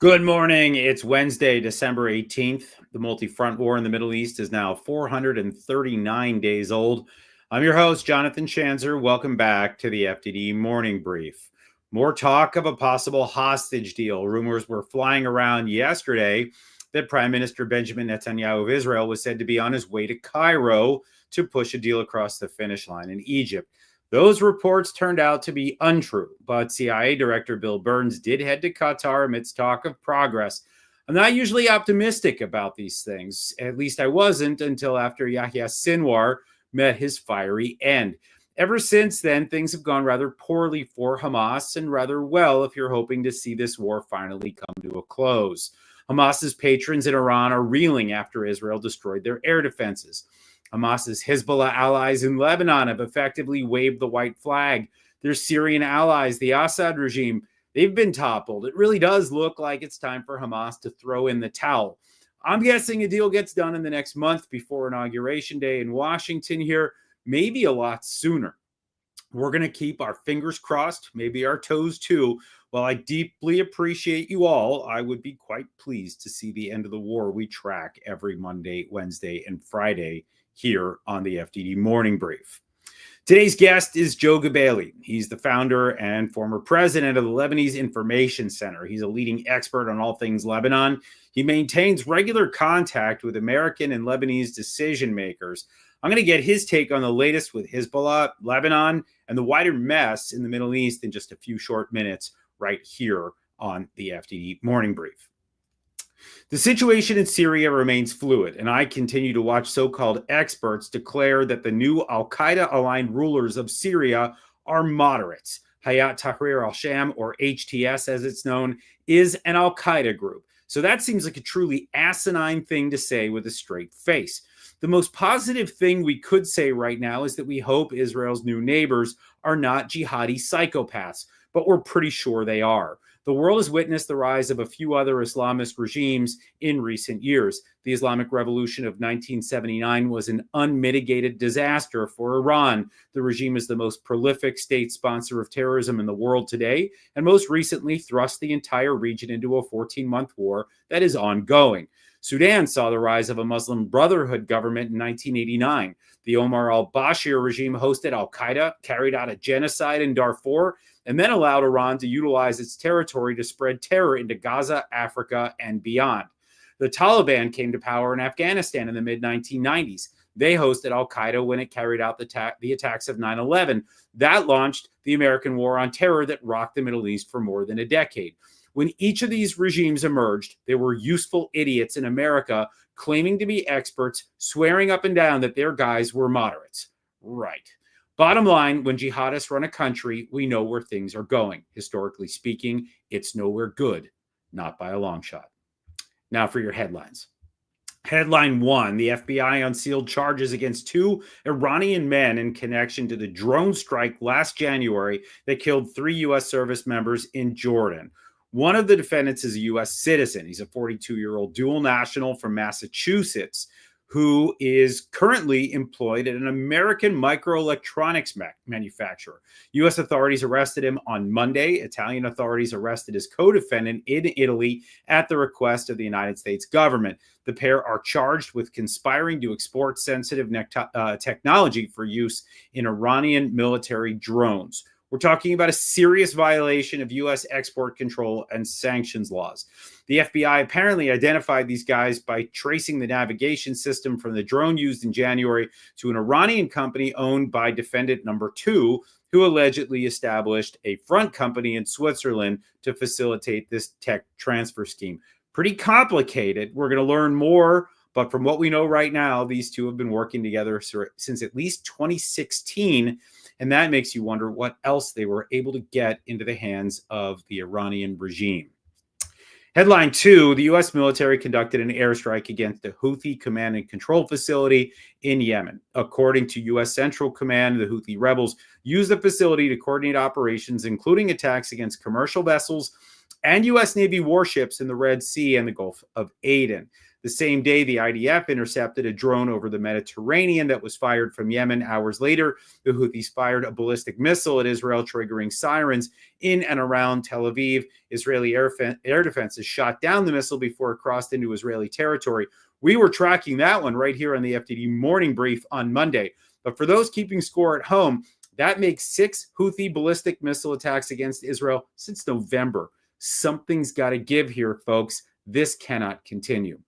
Good morning. It's Wednesday, December 18th. The multi-front war in the Middle East is now 439 days old. I'm your host, Jonathan Schanzer. Welcome back to the FDD Morning Brief. More talk of a possible hostage deal. Rumors were flying around yesterday that Prime Minister Benjamin Netanyahu of Israel was said to be on his way to Cairo to push a deal across the finish line in Egypt. Those reports turned out to be untrue, but CIA Director Bill Burns did head to Qatar amidst talk of progress. I'm not usually optimistic about these things. At least I wasn't until after Yahya Sinwar met his fiery end. Ever since then, things have gone rather poorly for Hamas and rather well if you're hoping to see this war finally come to a close. Hamas's patrons in Iran are reeling after Israel destroyed their air defenses. Hamas's Hezbollah allies in Lebanon have effectively waved the white flag. Their Syrian allies, the Assad regime, they've been toppled. It really does look like it's time for Hamas to throw in the towel. I'm guessing a deal gets done in the next month before Inauguration Day in Washington here, maybe a lot sooner. We're going to keep our fingers crossed, maybe our toes too. While I deeply appreciate you all, I would be quite pleased to see the end of the war we track every Monday, Wednesday, and Friday here on the FDD Morning Brief. Today's guest is Joe Gebeily. He's the founder and former president of the Lebanese Information Center. He's a leading expert on all things Lebanon. He maintains regular contact with American and Lebanese decision makers. I'm going to get his take on the latest with Hezbollah, Lebanon, and the wider mess in the Middle East in just a few short minutes right here on the FDD Morning Brief. The situation in Syria remains fluid, and I continue to watch so-called experts declare that the new al-Qaeda-aligned rulers of Syria are moderates. Hayat Tahrir al-Sham, or HTS as it's known, is an al-Qaeda group. So that seems like a truly asinine thing to say with a straight face. The most positive thing we could say right now is that we hope Israel's new neighbors are not jihadi psychopaths, but we're pretty sure they are. The world has witnessed the rise of a few other Islamist regimes in recent years. The Islamic Revolution of 1979 was an unmitigated disaster for Iran. The regime is the most prolific state sponsor of terrorism in the world today, and most recently thrust the entire region into a 14-month war that is ongoing. Sudan saw the rise of a Muslim Brotherhood government in 1989. The Omar al-Bashir regime hosted al-Qaeda, carried out a genocide in Darfur, and then allowed Iran to utilize its territory to spread terror into Gaza, Africa, and beyond. The Taliban came to power in Afghanistan in the mid-1990s. They hosted al-Qaeda when it carried out the attacks of 9/11. That launched the American war on terror that rocked the Middle East for more than a decade. When each of these regimes emerged, there were useful idiots in America claiming to be experts, swearing up and down that their guys were moderates. Right. Bottom line, when jihadists run a country, we know where things are going. Historically speaking, it's nowhere good, not by a long shot. Now for your headlines. Headline 1, the FBI unsealed charges against 2 Iranian men in connection to the drone strike last January that killed 3 U.S. service members in Jordan. One of the defendants is a U.S. citizen. He's a 42-year-old dual national from Massachusetts who is currently employed at an American microelectronics manufacturer. U.S. authorities arrested him on Monday. Italian authorities arrested his co-defendant in Italy at the request of the United States government. The pair are charged with conspiring to export sensitive technology for use in Iranian military drones. We're talking about a serious violation of U.S. export control and sanctions laws. The FBI apparently identified these guys by tracing the navigation system from the drone used in January to an Iranian company owned by defendant number 2, who allegedly established a front company in Switzerland to facilitate this tech transfer scheme. Pretty complicated. We're going to learn more, but from what we know right now, these two have been working together since at least 2016. And that makes you wonder what else they were able to get into the hands of the Iranian regime. Headline 2, the U.S. military conducted an airstrike against the Houthi command and control facility in Yemen. According to U.S. Central Command, the Houthi rebels used the facility to coordinate operations, including attacks against commercial vessels and U.S. Navy warships in the Red Sea and the Gulf of Aden. The same day, the IDF intercepted a drone over the Mediterranean that was fired from Yemen. Hours later, the Houthis fired a ballistic missile at Israel, triggering sirens in and around Tel Aviv. Israeli air defenses shot down the missile before it crossed into Israeli territory. We were tracking that one right here on the FDD Morning Brief on Monday. But for those keeping score at home, that makes 6 Houthi ballistic missile attacks against Israel since November. Something's got to give here, folks. This cannot continue.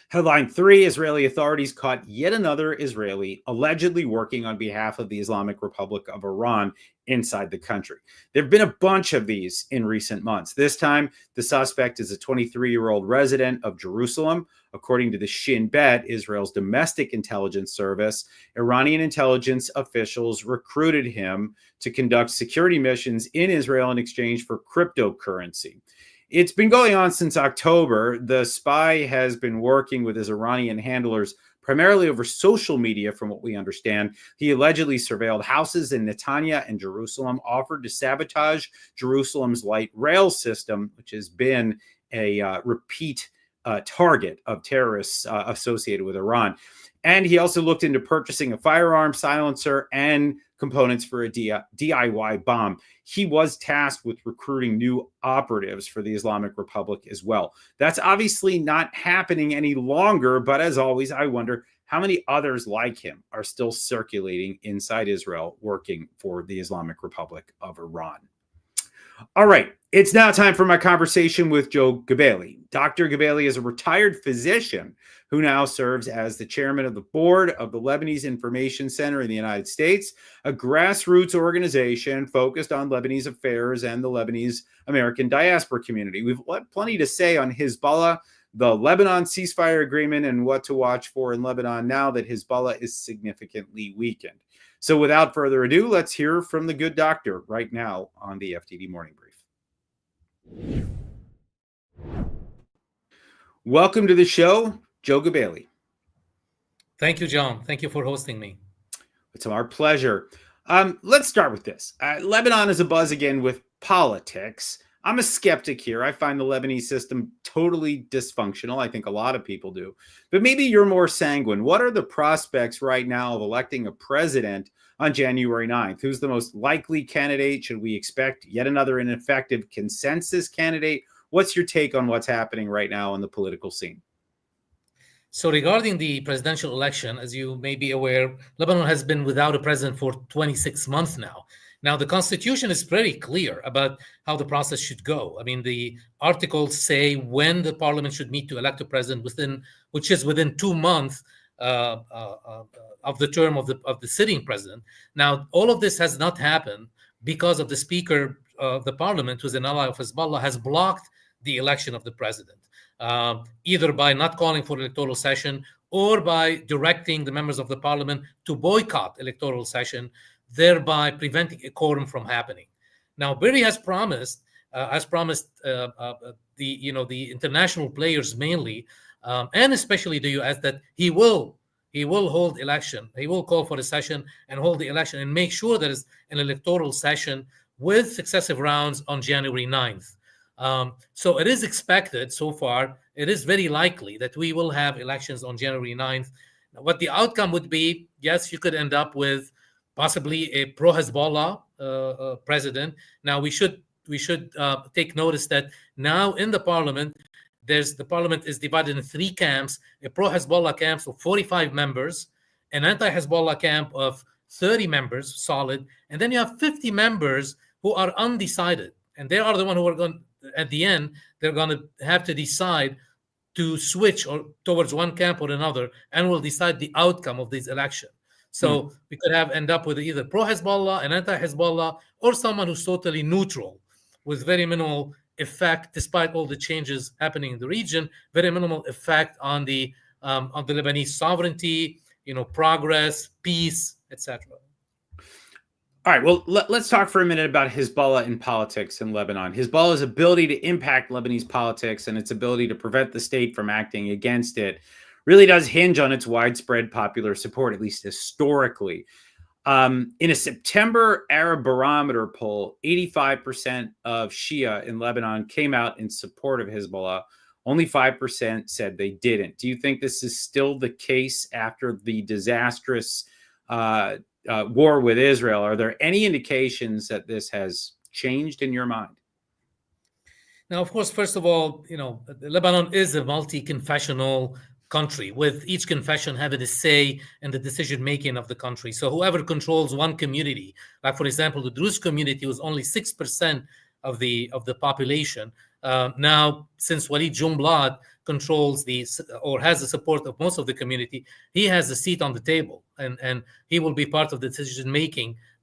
Headline 3, Israeli authorities caught yet another Israeli allegedly working on behalf of the Islamic Republic of Iran inside the country. There have been a bunch of these in recent months. This time, the suspect is a 23-year-old resident of Jerusalem. According to the Shin Bet, Israel's domestic intelligence service, Iranian intelligence officials recruited him to conduct security missions in Israel in exchange for cryptocurrency. It's been going on since October. The spy has been working with his Iranian handlers primarily over social media, from what we understand. He allegedly surveilled houses in Netanya and Jerusalem, offered to sabotage Jerusalem's light rail system, which has been a repeat target of terrorists associated with Iran. And he also looked into purchasing a firearm, silencer, and components for a DIY bomb. He was tasked with recruiting new operatives for the Islamic Republic as well. That's obviously not happening any longer, but as always, I wonder how many others like him are still circulating inside Israel working for the Islamic Republic of Iran. All right, it's now time for my conversation with Joe Gebeily. Dr. Gebeily is a retired physician who now serves as the chairman of the board of the Lebanese Information Center in the United States, a grassroots organization focused on Lebanese affairs and the Lebanese American diaspora community. We've got plenty to say on Hezbollah, the Lebanon ceasefire agreement, and what to watch for in Lebanon now that Hezbollah is significantly weakened. So without further ado, let's hear from the good doctor right now on the FDD Morning Brief. Welcome to the show, Joe Gebeily. Thank you, John. Thank you for hosting me. It's our pleasure. Let's start with this. Lebanon is abuzz again with politics. I'm a skeptic here. I find the Lebanese system totally dysfunctional. I think a lot of people do. But maybe you're more sanguine. What are the prospects right now of electing a president on January 9th? Who's the most likely candidate? Should we expect yet another ineffective consensus candidate? What's your take on what's happening right now on the political scene? So regarding the presidential election, as you may be aware, Lebanon has been without a president for 26 months now. Now, the Constitution is pretty clear about how the process should go. I mean, the articles say when the parliament should meet to elect a president which is within 2 months of the term of the sitting president. Now, all of this has not happened because of the Speaker of the Parliament, who's an ally of Hezbollah, has blocked the election of the president, either by not calling for electoral session or by directing the members of the Parliament to boycott electoral session, thereby preventing a quorum from happening. Now, Berry has promised the international players mainly, and especially the U.S., that he will hold election. He will call for a session and hold the election and make sure there is an electoral session with successive rounds on January 9th. So it is expected so far, it is very likely that we will have elections on January 9th. What the outcome would be, yes, you could end up with possibly a pro-Hezbollah president. Now, we should take notice that now in the parliament, the parliament is divided in 3 camps: a pro-Hezbollah camp of 45 members, an anti-Hezbollah camp of 30 members, solid, and then you have 50 members who are undecided. And they are the one who are going, at the end, they're going to have to decide to switch towards one camp or another, and will decide the outcome of this election. So we could end up with either pro-Hezbollah, an anti-Hezbollah, or someone who's totally neutral with very minimal effect, despite all the changes happening in the region, very minimal effect on the Lebanese sovereignty, progress, peace, etc. All right, well, let's talk for a minute about Hezbollah in politics in Lebanon. Hezbollah's ability to impact Lebanese politics and its ability to prevent the state from acting against it really does hinge on its widespread popular support, at least historically. In a September Arab Barometer poll, 85% of Shia in Lebanon came out in support of Hezbollah, Only 5% said they didn't. Do you think this is still the case after the disastrous war with Israel? Are there any indications that this has changed in your mind? Now, of course, first of all, Lebanon is a multi-confessional country, with each confession having a say in the decision-making of the country. So whoever controls one community, like, for example, the Druze community was only 6% of the population. Now, since Walid Jumblat controls or has the support of most of the community, he has a seat on the table, and he will be part of the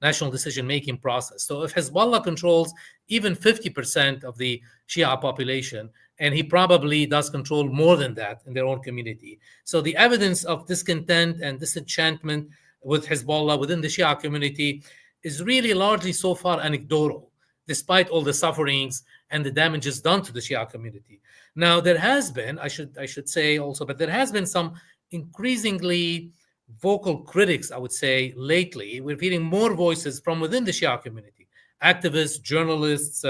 national decision-making process. So if Hezbollah controls even 50% of the Shia population, and he probably does control more than that in their own community. So the evidence of discontent and disenchantment with Hezbollah within the Shia community is really largely so far anecdotal, despite all the sufferings and the damages done to the Shia community. Now, there has been, I should say also, but there has been some increasingly vocal critics, I would say, lately. We're hearing more voices from within the Shia community, activists, journalists,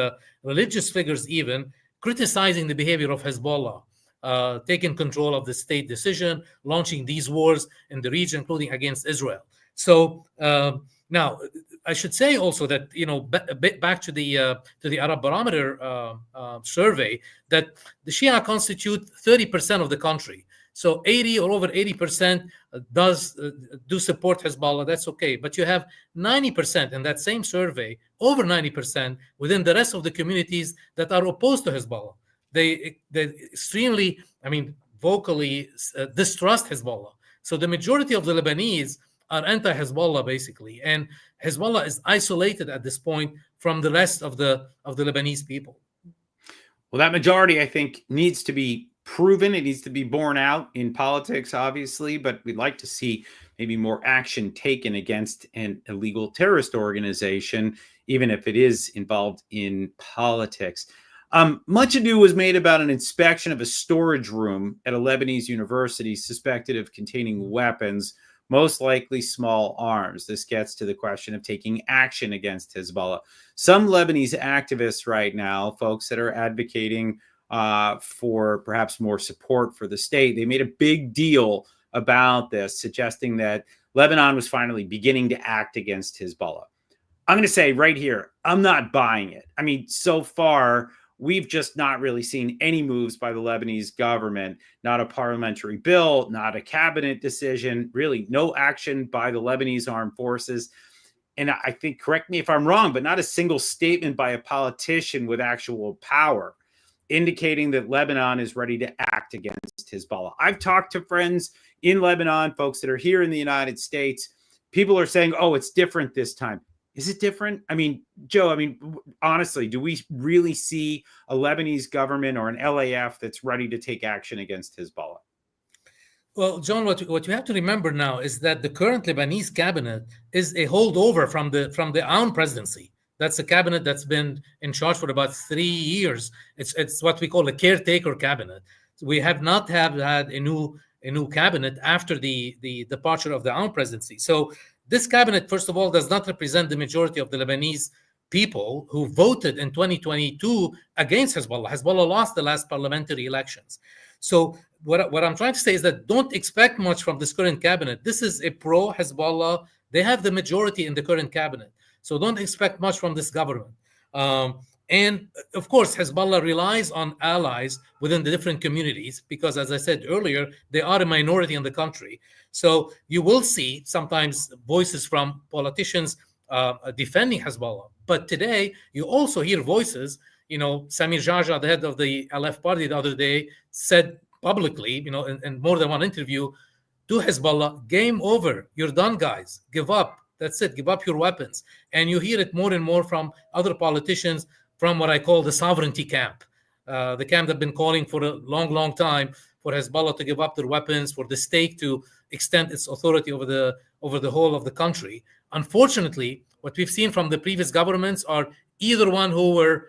religious figures even, criticizing the behavior of Hezbollah, taking control of the state decision, launching these wars in the region, including against Israel. So now, I should say also that, a bit back to the Arab Barometer survey, that the Shia constitute 30% of the country. So 80 or over 80% do support Hezbollah. That's okay. But you have 90% in that same survey, over 90% within the rest of the communities that are opposed to Hezbollah. They extremely, vocally distrust Hezbollah. So the majority of the Lebanese are anti-Hezbollah, basically. And Hezbollah is isolated at this point from the rest of the Lebanese people. Well, that majority, I think, needs to be proven. It needs to be borne out in politics, obviously, but we'd like to see maybe more action taken against an illegal terrorist organization, even if it is involved in politics. Much ado was made about an inspection of a storage room at a Lebanese university suspected of containing weapons, most likely small arms. This gets to the question of taking action against Hezbollah. Some Lebanese activists right now, folks that are advocating for perhaps more support for the state, they made a big deal about this, suggesting that Lebanon was finally beginning to act against Hezbollah. I'm going to say right here, I'm not buying it. So far, we've just not really seen any moves by the Lebanese government, not a parliamentary bill, not a cabinet decision, really no action by the Lebanese armed forces. And I think, correct me if I'm wrong, but not a single statement by a politician with actual power indicating that Lebanon is ready to act against Hezbollah. I've talked to friends in Lebanon, folks that are here in the United States. People are saying, oh, it's different this time. Is it different? Joe, honestly, do we really see a Lebanese government or an LAF that's ready to take action against Hezbollah? Well, John, what you have to remember now is that the current Lebanese cabinet is a holdover from the Aoun presidency. That's a cabinet that's been in charge for about 3 years. It's what we call a caretaker cabinet. We have not had a new cabinet after the departure of the Aoun presidency. So this cabinet, first of all, does not represent the majority of the Lebanese people who voted in 2022 against Hezbollah. Hezbollah lost the last parliamentary elections. So what I'm trying to say is that don't expect much from this current cabinet. This is a pro-Hezbollah. They have the majority in the current cabinet. So don't expect much from this government. And of course, Hezbollah relies on allies within the different communities because, as I said earlier, they are a minority in the country. So you will see sometimes voices from politicians defending Hezbollah. But today, you also hear voices, Samir Jaja, the head of the LF party the other day, said publicly, in more than one interview, to Hezbollah, game over. You're done, guys. Give up. That's it. Give up your weapons. And you hear it more and more from other politicians from what I call the sovereignty camp, the camp that's been calling for a long, long time for Hezbollah to give up their weapons, for the state to extend its authority over the whole of the country. Unfortunately, what we've seen from the previous governments are either one who were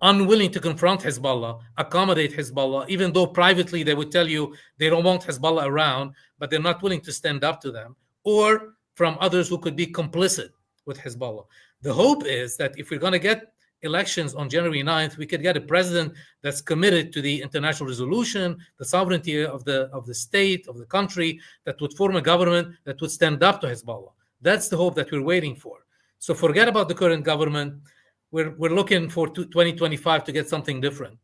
unwilling to confront Hezbollah, accommodate Hezbollah, even though privately they would tell you they don't want Hezbollah around, but they're not willing to stand up to them, or from others who could be complicit with Hezbollah. The hope is that if we're going to get elections on January 9th, we could get a president that's committed to the international resolution, the sovereignty of the state, of the country, that would form a government that would stand up to Hezbollah. That's the hope that we're waiting for. So forget about the current government. We're looking for 2025 to get something different.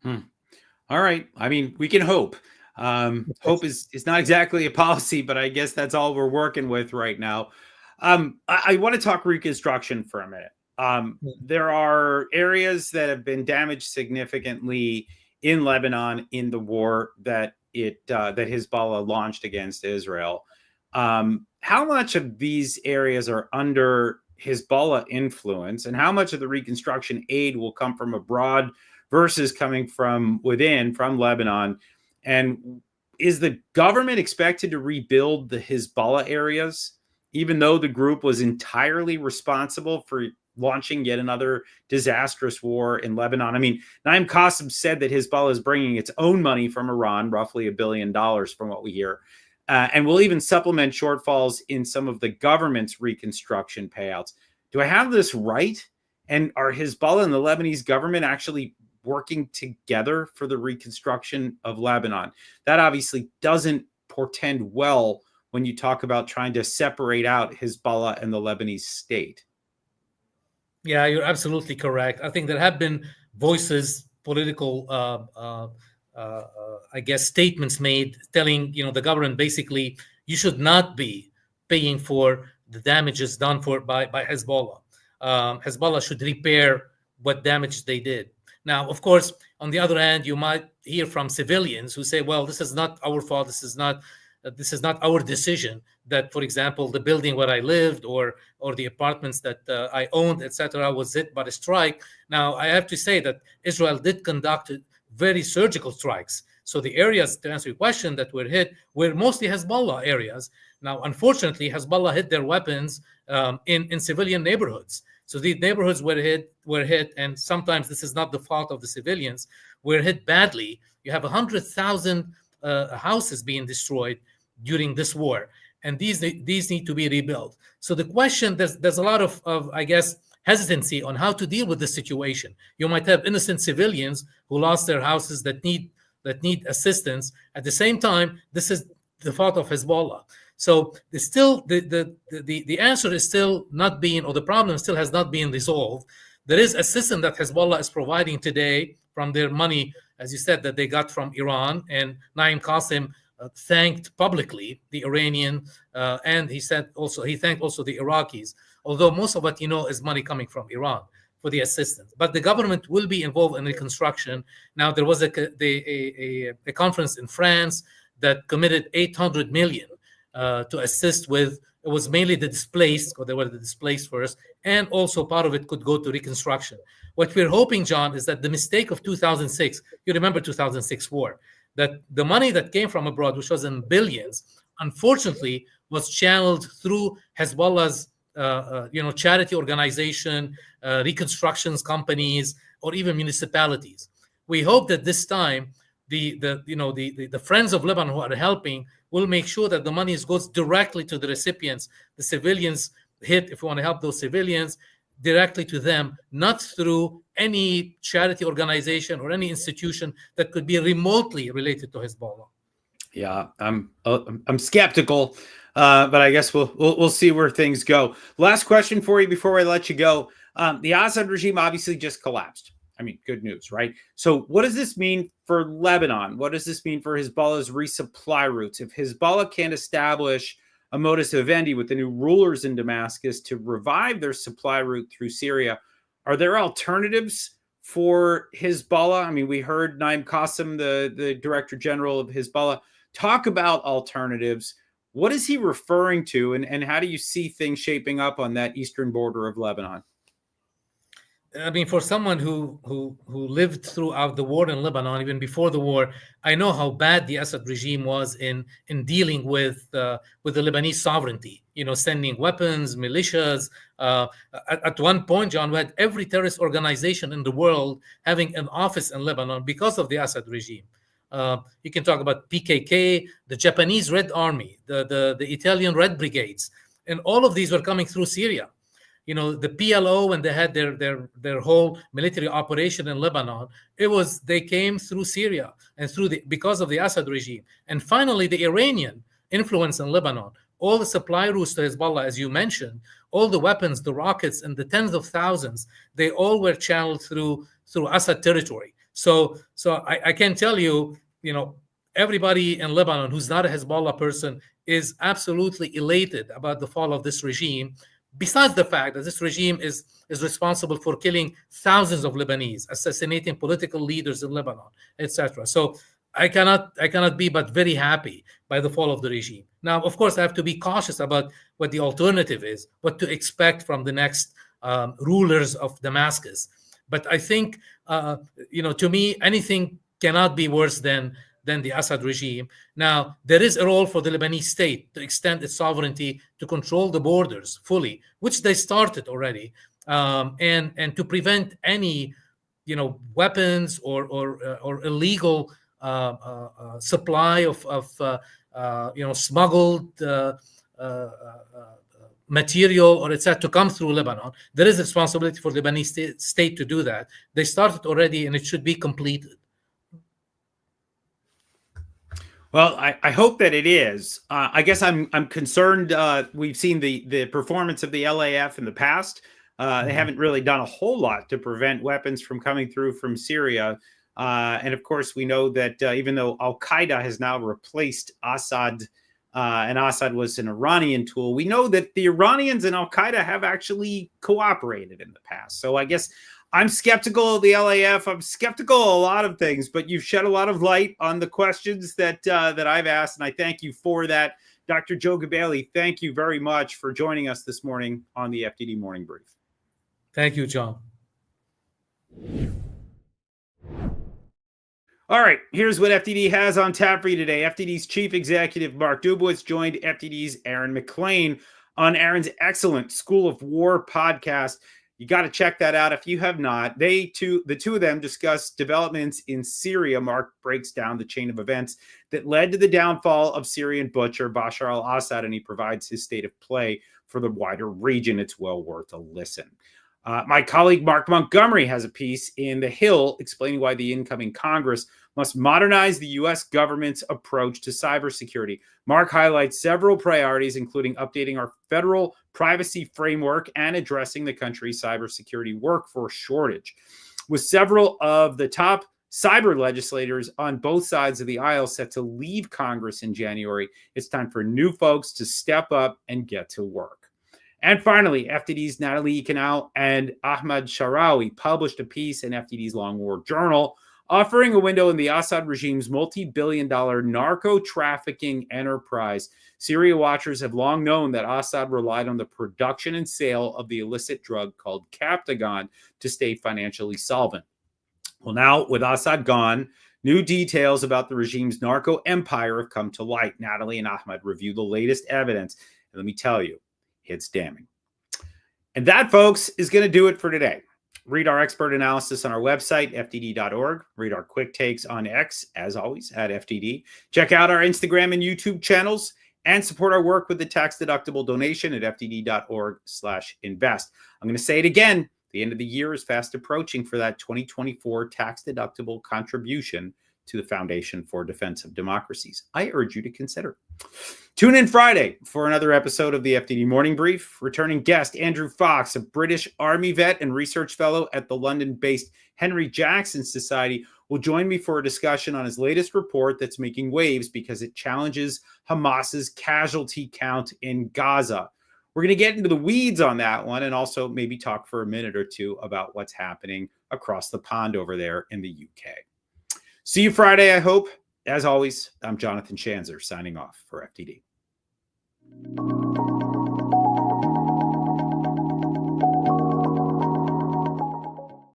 All right. I mean, we can hope. Hope is not exactly a policy, but I guess that's all we're working with right now. I want to talk reconstruction for a minute. There are areas that have been damaged significantly in Lebanon in the war that Hezbollah launched against Israel. How much of these areas are under Hezbollah influence, and how much of the reconstruction aid will come from abroad versus coming from within, from Lebanon? And is the government expected to rebuild the Hezbollah areas, even though the group was entirely responsible for launching yet another disastrous war in Lebanon? I mean, Naim Qassem said that Hezbollah is bringing its own money from Iran, roughly $1 billion from what we hear, and will even supplement shortfalls in some of the government's reconstruction payouts. Do I have this right? And are Hezbollah and the Lebanese government actually working together for the reconstruction of Lebanon? That obviously doesn't portend well when you talk about trying to separate out Hezbollah and the Lebanese state. Yeah, you're absolutely correct. I think there have been voices, political, I guess, statements made telling, the government basically, you should not be paying for the damages done by Hezbollah. Hezbollah should repair what damage they did. Now, of course, on the other hand, you might hear from civilians who say, well, this is not our fault. This is not our decision that, for example, the building where I lived or the apartments that I owned, etc., was hit by the strike. Now, I have to say that Israel did conduct very surgical strikes. So the areas, to answer your question, that were hit were mostly Hezbollah areas. Now, unfortunately, Hezbollah hit their weapons in civilian neighborhoods. So these neighborhoods were hit, and sometimes this is not the fault of the civilians, were hit badly. You have 100,000 houses being destroyed during this war, and these need to be rebuilt. So the question, there's a lot of I guess, hesitancy on how to deal with this situation. You might have innocent civilians who lost their houses that need assistance. At the same time, this is the fault of Hezbollah. So the answer is still not being, or the problem still has not been resolved. There is assistance that Hezbollah is providing today from their money, as you said, that they got from Iran. And Naim Qassem thanked publicly the Iranian, and he thanked also the Iraqis, although most of it, is money coming from Iran for the assistance. But the government will be involved in reconstruction. Now, there was a conference in France that committed 800 million to assist with. It was mainly the displaced, or they were the displaced first, and also part of it could go to reconstruction. What we're hoping, John, is that the mistake of 2006, you remember 2006 war, that the money that came from abroad, which was in billions, unfortunately was channeled through Hezbollah's charity organization, reconstructions companies, or even municipalities. We hope that this time the friends of Lebanon who are helping will make sure that the money goes directly to the recipients, the civilians hit, if we want to help those civilians, directly to them, not through any charity organization or any institution that could be remotely related to Hezbollah. Yeah, I'm skeptical, but I guess we'll see where things go. Last question for you before I let you go. The Assad regime obviously just collapsed. I mean, good news, right? So what does this mean for Lebanon? What does this mean for Hezbollah's resupply routes? If Hezbollah can't establish a modus vivendi with the new rulers in Damascus to revive their supply route through Syria, are there alternatives for Hezbollah? I mean, we heard Naim Qassem, the Director General of Hezbollah, talk about alternatives. What is he referring to, and how do you see things shaping up on that eastern border of Lebanon? I mean, for someone who lived throughout the war in Lebanon, even before the war, I know how bad the Assad regime was in dealing with the Lebanese sovereignty. Sending weapons, militias. At one point, John, we had every terrorist organization in the world having an office in Lebanon because of the Assad regime. You can talk about PKK, the Japanese Red Army, the Italian Red Brigades, and all of these were coming through Syria. the PLO, when they had their whole military operation in Lebanon, they came through Syria and because of the Assad regime. And finally, the Iranian influence in Lebanon, all the supply routes to Hezbollah, as you mentioned, all the weapons, the rockets, and the tens of thousands, they all were channeled through Assad territory. So I can tell you, everybody in Lebanon who's not a Hezbollah person is absolutely elated about the fall of this regime, besides the fact that this regime is responsible for killing thousands of Lebanese, assassinating political leaders in Lebanon, etc. So I cannot be but very happy by the fall of the regime. Now, of course, I have to be cautious about what the alternative is, what to expect from the next rulers of Damascus. But I think, to me, anything cannot be worse than the Assad regime. Now, there is a role for the Lebanese state to extend its sovereignty, to control the borders fully, which they started already, and to prevent any, weapons or illegal supply of smuggled material or etc. to come through Lebanon. There is a responsibility for the Lebanese state to do that. They started already, and it should be completed. Well, I hope that it is. I guess I'm concerned. We've seen the performance of the LAF in the past. They haven't really done a whole lot to prevent weapons from coming through from Syria. And of course, we know that even though Al-Qaeda has now replaced Assad, and Assad was an Iranian tool, we know that the Iranians and Al-Qaeda have actually cooperated in the past. So I guess I'm skeptical of the LAF. I'm skeptical of a lot of things, but you've shed a lot of light on the questions that I've asked, and I thank you for that. Dr. Joe Gebeily, thank you very much for joining us this morning on the FDD Morning Brief. Thank you, John. All right, here's what FDD has on tap for you today. FDD's chief executive, Mark Dubowitz, joined FDD's Aaron McLean on Aaron's excellent School of War podcast. You got to check that out if you have not. The two of them discuss developments in Syria. Mark breaks down the chain of events that led to the downfall of Syrian butcher Bashar al-Assad, and he provides his state of play for the wider region. It's well worth a listen. My colleague Mark Montgomery has a piece in The Hill explaining why the incoming Congress must modernize the U.S. government's approach to cybersecurity. Mark highlights several priorities, including updating our federal privacy framework and addressing the country's cybersecurity workforce shortage. With several of the top cyber legislators on both sides of the aisle set to leave Congress in January, it's time for new folks to step up and get to work. And finally, FDD's Natalie Kanal and Ahmad Sharawi published a piece in FDD's Long War Journal offering a window in the Assad regime's multi-billion-dollar narco-trafficking enterprise. Syria watchers have long known that Assad relied on the production and sale of the illicit drug called Captagon to stay financially solvent. Well, now, with Assad gone, new details about the regime's narco empire have come to light. Natalie and Ahmad review the latest evidence, and let me tell you, it's damning. And that, folks, is going to do it for today. Read our expert analysis on our website, fdd.org. Read our quick takes on X, as always, at FDD. Check out our Instagram and YouTube channels and support our work with the tax-deductible donation at fdd.org/invest. I'm going to say it again. The end of the year is fast approaching for that 2024 tax-deductible contribution to the Foundation for Defense of Democracies. I urge you to consider. Tune in Friday for another episode of the FDD Morning Brief. Returning guest Andrew Fox, a British Army vet and research fellow at the London-based Henry Jackson Society, will join me for a discussion on his latest report that's making waves because it challenges Hamas's casualty count in Gaza. We're going to get into the weeds on that one and also maybe talk for a minute or two about what's happening across the pond over there in the UK. See you Friday, I hope. As always, I'm Jonathan Schanzer signing off for FDD.